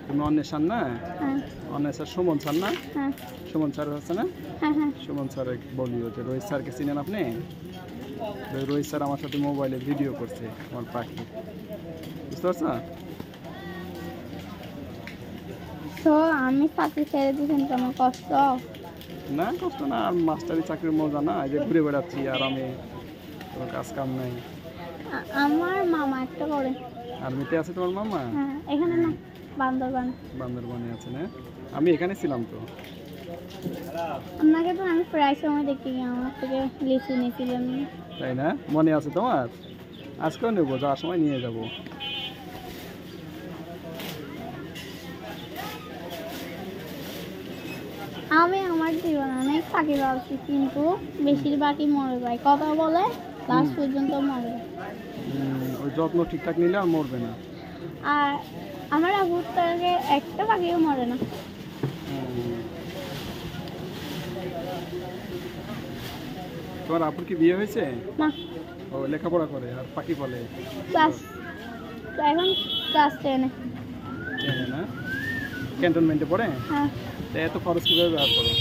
তুমি অন্বেষণ না? অন্বেষণ সুমন স্যার না? সুমন স্যার হচ্ছে না? সুমন স্যার বলিও যে রোহিত স্যারকে চিনেন আপনি? রোহিত স্যার আমার সাথে মোবাইলে ভিডিও করছে আমার পাখি, বুঝতে পারছো? তো আমি চাকরি ছেড়ে দিয়েছেন, তোমার কষ্ট না? কষ্ট না, আর মাস্টারি চাকরির মজা না, এই যে ঘুরে বেড়াচ্ছি আর আমি কোনো কাজ কাম নাই। আমার মামা একটা করে। আর্মিতে আছে তোমার মামা? এখানে না, বান্দরবানে আছে না? আমি এখানে ছিলাম তো। আপনাকে তো আমি প্রায় সময় দেখি আমার থেকে লিচু নিয়েছিলেন, তাই না? মনে আছে তোমার? আজকেও নেবো, যাওয়ার সময় নিয়ে যাব। আমি আমার জীবনে অনেক পাখি পালছি, কিন্তু বেশিরভাগই মরে যায়। কথা বলে লাস্ট পর্যন্ত মরে। ওই যত্ন ঠিকঠাক নিলে আর মরবে না। আর আমার আবুর থেকে একটা পাখিও মরে না। তোমার আপুর কি বিয়ে হয়েছে? না। ও লেখাপড়া করে আর পাখি পালে? এখন ক্লাস 10 না? ক্যান্টনমেন্টে পড়ে? হ্যাঁ। এত খরচ কিভাবে ব্যবহার করো?